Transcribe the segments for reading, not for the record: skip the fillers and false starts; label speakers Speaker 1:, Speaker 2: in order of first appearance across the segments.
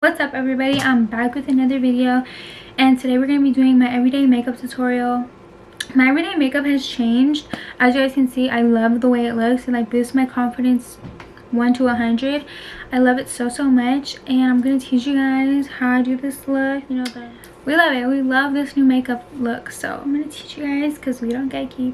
Speaker 1: What's up everybody, I'm back with another video, and today we're going to be doing my everyday makeup tutorial. My everyday makeup has changed. As you guys can see, I love the way it looks. It like boosts my confidence 1 to 100. I love it so much, and I'm going to teach you guys how I do this look. You know that we love it, we love this new makeup look, so I'm going to teach you guys because we don't gatekeep.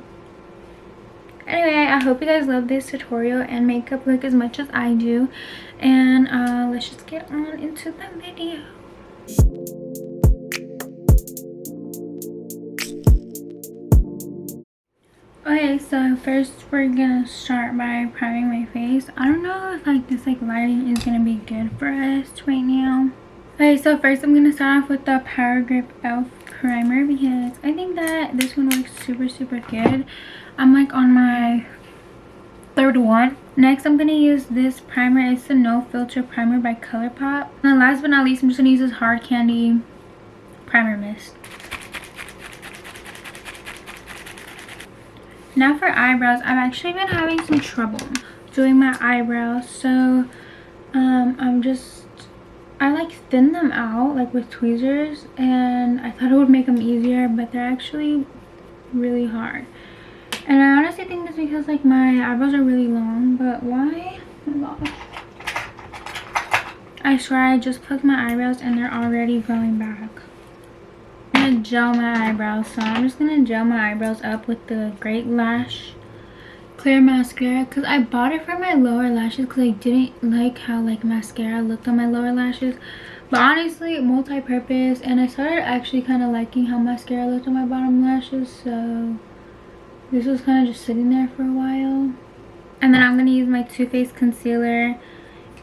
Speaker 1: Anyway, I hope you guys love this tutorial and makeup look as much as I do, and let's just get on into the video. Okay, so first we're gonna start by priming my face. I don't know if this lighting is gonna be good for us right now. Okay, so first I'm gonna start off with the Power Grip Elf primer because I think that this one works super good. I'm like on my third one. Next I'm gonna use this primer. It's the No Filter primer by ColourPop. And then last but not least, I'm just gonna use this Hard Candy primer mist. Now for eyebrows, I've actually been having some trouble doing my eyebrows, so I like thin them out like with tweezers, and I thought it would make them easier, but they're actually really hard. And I honestly think that's because like my eyebrows are really long, but why? Oh my gosh. I swear I just plucked my eyebrows and they're already growing back. I'm gonna gel my eyebrows, so I'm just gonna gel my eyebrows up with the Great Lash Clear Mascara because I bought it for my lower lashes because I didn't like how mascara looked on my lower lashes. But honestly, multi-purpose, and I started actually kind of liking how mascara looked on my bottom lashes, so this was kind of just sitting there for a while. And then I'm going to use my Too Faced concealer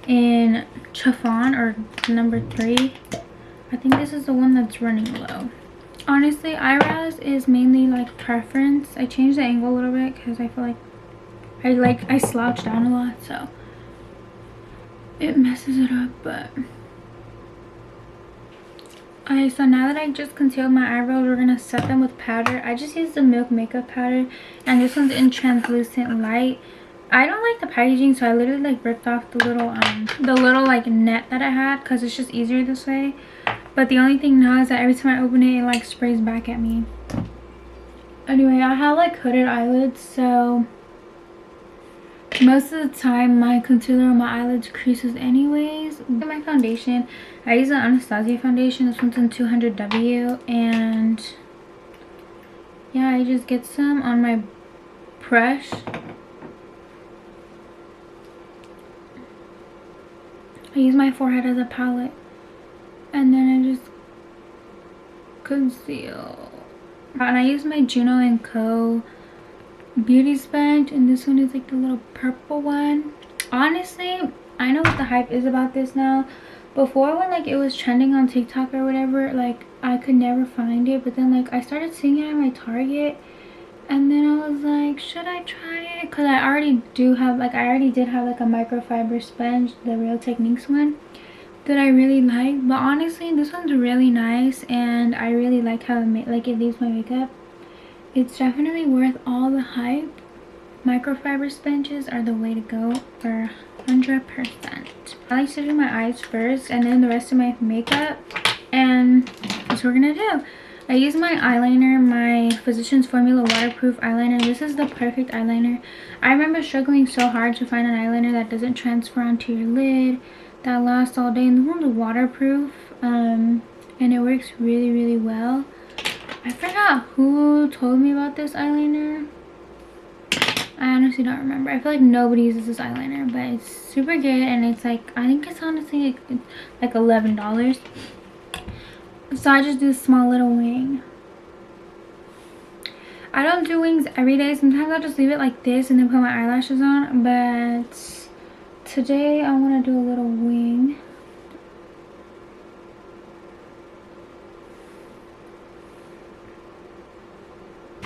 Speaker 1: in Chiffon, or number 3. I think this is the one that's running low. Honestly, eyebrows is mainly like preference. I changed the angle a little bit because I feel like I slouch down a lot, so it messes it up. But okay, so now that I just concealed my eyebrows, we're gonna set them with powder. I just used the Milk makeup powder, and this one's in Translucent Light. I don't like the packaging, so I literally ripped off the little net that I had because it's just easier this way. But the only thing now is that every time I open it, it sprays back at me. Anyway, I have hooded eyelids, so most of the time my concealer on my eyelids creases anyways. My foundation, I use the Anastasia foundation. This one's in 200W, and yeah, I just get some on my brush. I use my forehead as a palette, and then I just conceal. And I use my Juno & Co. beauty sponge, and this one is the little purple one. Honestly, I know what the hype is about this now. Before, when it was trending on TikTok or whatever, I could never find it, but then I started seeing it at my Target, and then I was like, should I try it? Because I already did have a microfiber sponge, the Real Techniques one, that I really like. But honestly, this one's really nice, and I really like how it leaves my makeup. It's definitely worth all the hype. Microfiber sponges are the way to go for 100%. I like to do my eyes first and then the rest of my makeup, and that's what we're gonna do. I use my eyeliner, my Physicians Formula waterproof eyeliner. This is the perfect eyeliner. I remember struggling so hard to find an eyeliner that doesn't transfer onto your lid, that lasts all day, and the one's waterproof, and it works really well. I forgot who told me about this eyeliner. I honestly don't remember. I feel like nobody uses this eyeliner, but it's super good, and it's I think it's honestly like $11. So I just do a small little wing. I don't do wings every day. Sometimes I'll just leave it like this and then put my eyelashes on, but today I want to do a little wing.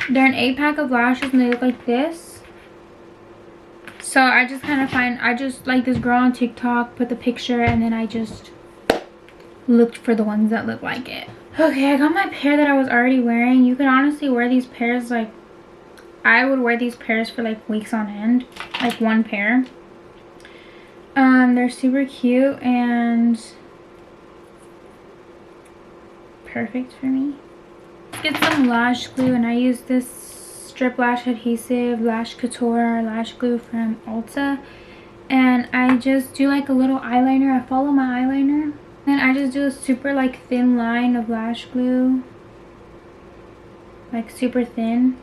Speaker 1: They're an 8-pack of lashes, and they look like this. So I just like this girl on TikTok, put the picture, and then I just looked for the ones that look like it. Okay, I got my pair that I was already wearing. You could honestly wear these pairs I would wear these pairs for weeks on end, one pair. They're super cute, and perfect for me. Let's get some lash glue, and I use this strip lash adhesive lash couture lash glue from Ulta, and I just do like a little eyeliner. I follow my eyeliner, and I just do a super like thin line of lash glue, like super thin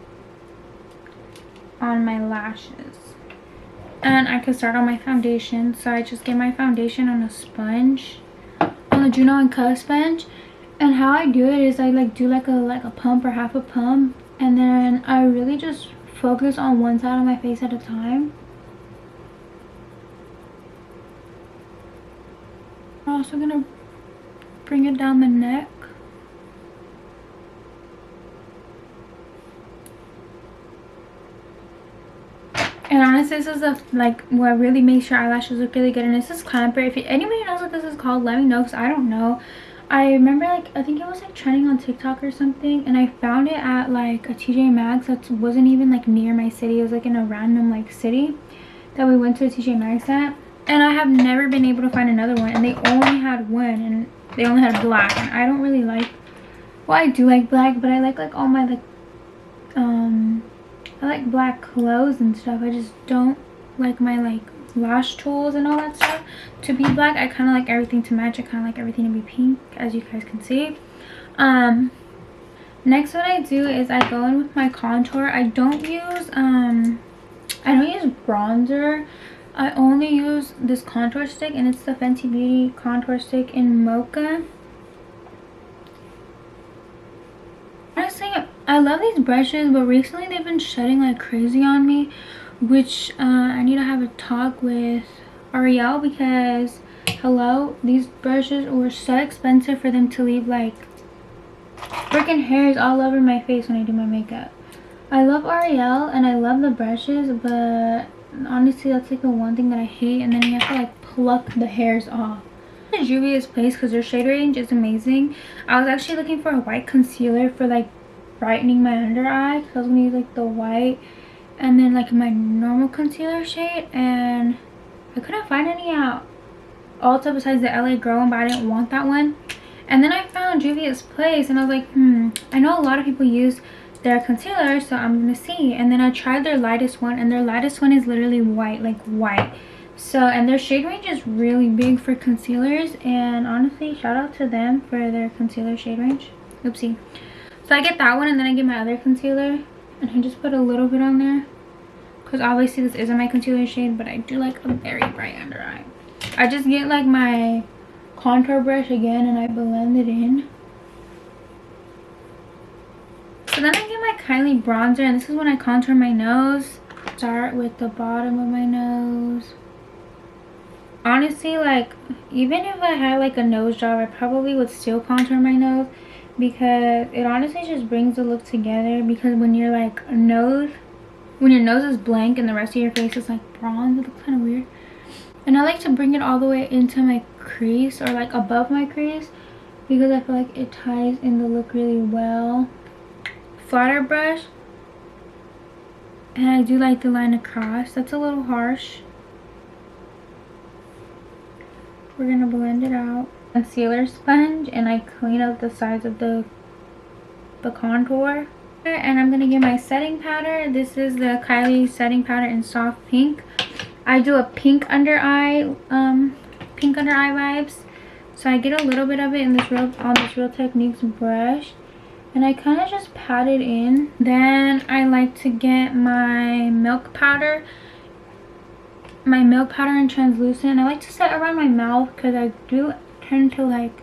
Speaker 1: on my lashes. And I could start on my foundation, so I just get my foundation on a sponge, on the Juno & Co sponge. And how I do it is I like do like a pump or half a pump, and then I really just focus on one side of my face at a time. I'm also gonna bring it down the neck. And honestly, this is like what really makes your eyelashes look really good. And this is clamper. If anybody knows what this is called, let me know, because I don't know. I remember, like, I think it was like trending on TikTok or something, and I found it at like a TJ Maxx that wasn't even like near my city. It was like in a random like city that we went to a TJ Maxx at, and I have never been able to find another one, and they only had one, and they only had black, and I don't really like, well, I do like black, but I like all my like I like black clothes and stuff. I just don't like my like lash tools and all that stuff to be black. I kind of like everything to match. I kind of like everything to be pink, as you guys can see. Next, what I do is I go in with my contour. I don't use bronzer. I only use this contour stick, and it's the Fenty Beauty contour stick in Mocha. Honestly, I love these brushes, but recently they've been shedding like crazy on me, which I need to have a talk with Ariel, because hello, these brushes were so expensive for them to leave like freaking hairs all over my face when I do my makeup. I love Ariel and I love the brushes, but honestly that's like the one thing that I hate, and then you have to like pluck the hairs off. Juvia's Place, because their shade range is amazing. I was actually looking for a white concealer for like brightening my under eye, because I was gonna use like the white and then like my normal concealer shade, and I couldn't find any at Ulta besides the LA Girl one, but I didn't want that one. And then I found Juvia's Place, and I was like, I know a lot of people use their concealer, so I'm gonna see. And then I tried their lightest one, and their lightest one is literally white, like white. So, and their shade range is really big for concealers, and honestly shout out to them for their concealer shade range. Oopsie. So I get that one, and then I get my other concealer, and I just put a little bit on there, because obviously this isn't my concealer shade, but I do like a very bright under eye. I just get like my contour brush again, and I blend it in. So then I get my Kylie bronzer, and this is when I contour my nose. Start with the bottom of my nose. Honestly, like, even if I had like a nose job, I probably would still contour my nose, because it honestly just brings the look together. Because when you're like when your nose is blank and the rest of your face is like bronze, it looks kind of weird. And I like to bring it all the way into my crease, or like above my crease, because I feel like it ties in the look really well. Flatter brush, and I do like the line across. That's a little harsh. We're gonna blend it out. Concealer sponge, and I clean up the sides of the contour. And I'm gonna get my setting powder. This is the Kylie setting powder in soft pink. I do a pink under eye vibes. So I get a little bit of it in this Real Techniques brush, and I kind of just pat it in. Then I like to get my milk powder in translucent. I like to set around my mouth, because I do tend to like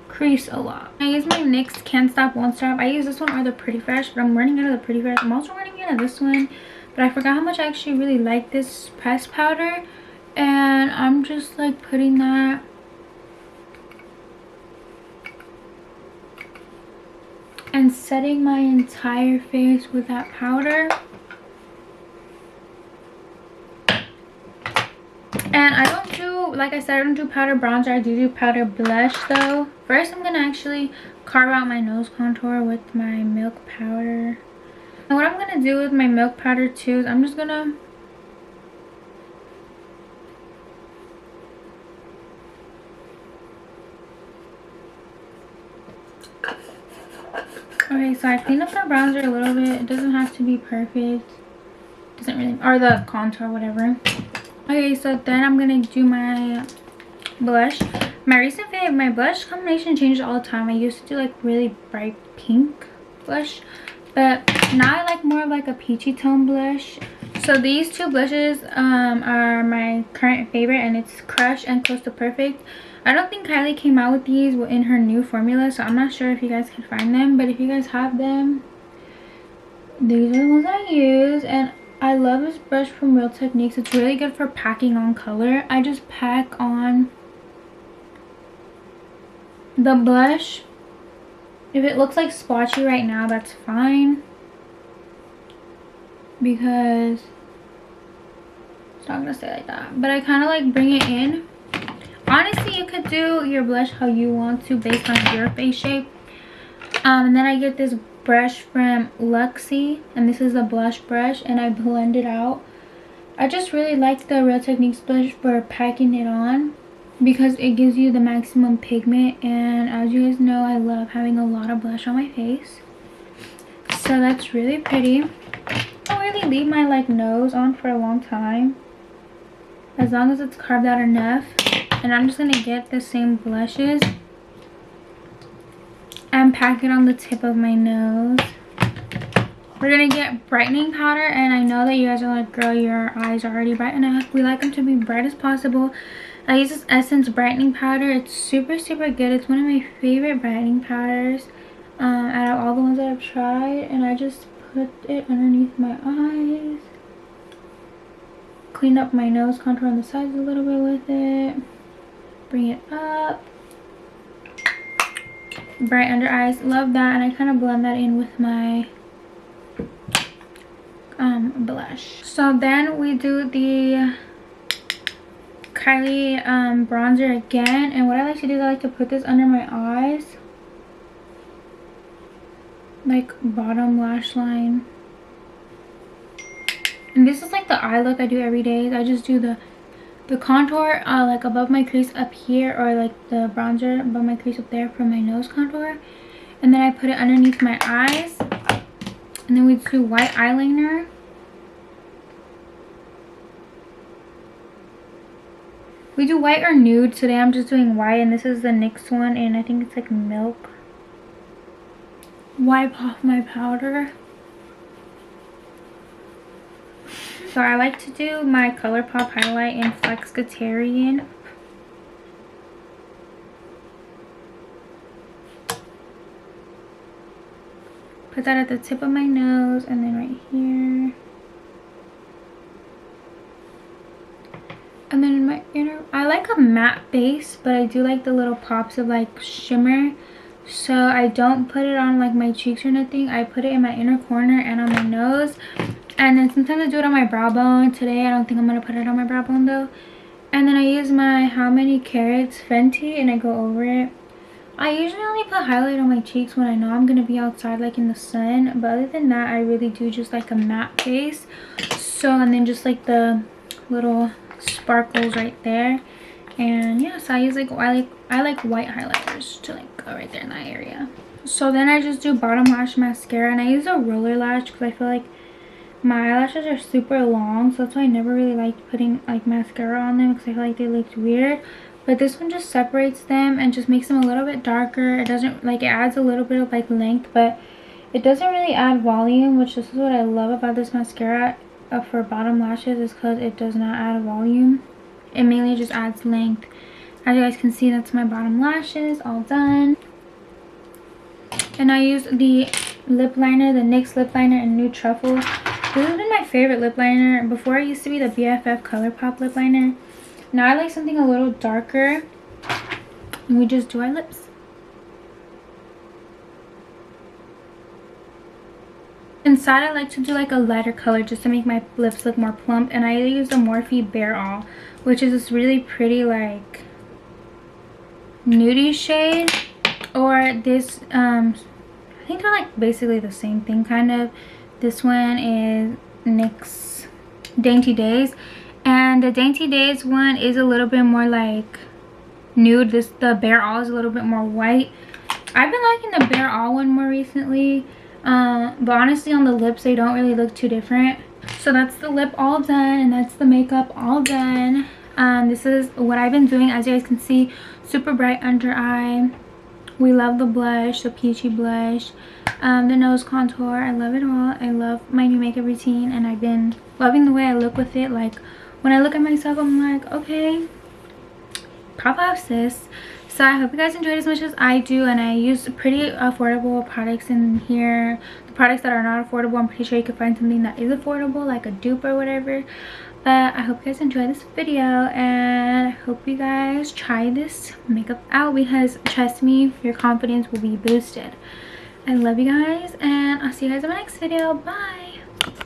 Speaker 1: crease a lot. I use my NYX Can't Stop Won't Stop. I use this one or the Pretty Fresh, but I'm running out of the Pretty Fresh. I'm also running out of this one, but I forgot how much I actually really like this pressed powder, and I'm just like putting that and setting my entire face with that powder. And I don't do, like I said, I don't do powder bronzer. I do powder blush though. First, I'm gonna actually carve out my nose contour with my milk powder. And what I'm gonna do with my milk powder too is I'm just gonna Okay, so I cleaned up the bronzer a little bit. It doesn't have to be perfect. Doesn't really, or the contour, whatever. Okay, so then I'm gonna do my blush. My recent fave, my blush combination changes all the time. I used to do like really bright pink blush, but now I like more of like a peachy tone blush. So these two blushes are my current favorite, and it's Crush and Close to Perfect. I don't think Kylie came out with these in her new formula, so I'm not sure if you guys can find them, but if you guys have them, these are the ones I use. And I love this brush from Real Techniques. It's really good for packing on color. I just pack on the blush. If it looks like splotchy right now, that's fine, because it's not gonna stay like that. But I kind of like bring it in. Honestly, you could do your blush how you want to based on your face shape. And then I get this brush from Luxie, and this is a blush brush, and I blend it out. I just really like the Real Techniques blush for packing it on, because it gives you the maximum pigment, and as you guys know, I love having a lot of blush on my face. So that's really pretty. I don't really leave my like nose on for a long time, as long as it's carved out enough. And I'm just gonna get the same blushes and pack it on the tip of my nose. We're gonna get brightening powder, and I know that you guys are like, girl, your eyes are already bright enough. We like them to be bright as possible. I use this Essence brightening powder. It's super good. It's one of my favorite brightening powders out of all the ones that I've tried, and I just put it underneath my eyes. Clean up my nose contour on the sides a little bit with it. Bring it up. Bright under eyes, love that. And I kind of blend that in with my blush. So then we do the Kylie bronzer again, and what I like to do is I like to put this under my eyes, like bottom lash line. And this is like the eye look I do every day. I just do the contour like above my crease up here, or like the bronzer above my crease up there for my nose contour, and then I put it underneath my eyes. And then we do white eyeliner. We do white or nude. Today I'm just doing white, and this is the NYX one, and I think it's like milk. Wipe off my powder. So I like to do my ColourPop highlight in Flexitarian. Put that at the tip of my nose, and then right here. And then in my inner, I like a matte base, but I do like the little pops of like shimmer. So I don't put it on like my cheeks or nothing. I put it in my inner corner and on my nose. And then sometimes I do it on my brow bone. Today I don't think I'm going to put it on my brow bone though. And then I use my How Many Carats Fenty, and I go over it. I usually only put highlight on my cheeks when I know I'm going to be outside like in the sun. But other than that, I really do just like a matte base. So, and then just like the little sparkles right there. And yeah, so I use like, I like white highlighters to like go right there in that area. So then I just do bottom lash mascara, and I use a roller lash because I feel like my eyelashes are super long, so that's why I never really liked putting like mascara on them, because I feel like they looked weird. But this one just separates them and just makes them a little bit darker. It doesn't like, it adds a little bit of like length, but it doesn't really add volume, which this is what I love about this mascara for bottom lashes, is because it does not add volume. It mainly just adds length. As you guys can see, that's my bottom lashes all done. And I use the lip liner, the NYX lip liner in Nude Truffle. This has been my favorite lip liner. Before, it used to be the BFF ColourPop lip liner. Now I like something a little darker, and we just do our lips. Inside, I like to do like a lighter color just to make my lips look more plump, and I use the Morphe Bare All, which is this really pretty like nudie shade. Or this, I think they're like basically the same thing kind of. This one is NYX Dainty Days, and the Dainty Days one is a little bit more like nude. The Bare All is a little bit more white. I've been liking the Bare All one more recently, but honestly on the lips they don't really look too different. So that's the lip all done, and that's the makeup all done. This is what I've been doing. As you guys can see, super bright under eye. We love the blush, the peachy blush, the nose contour. I love it all. I love my new makeup routine, and I've been loving the way I look with it. Like when I look at myself, I'm like, okay, pop off, sis. So I hope you guys enjoyed as much as I do, and I used pretty affordable products in here. The products that are not affordable, I'm pretty sure you can find something that is affordable, like a dupe or whatever. But I hope you guys enjoyed this video, and I hope you guys try this makeup out, because trust me, your confidence will be boosted. I love you guys, and I'll see you guys in my next video. Bye.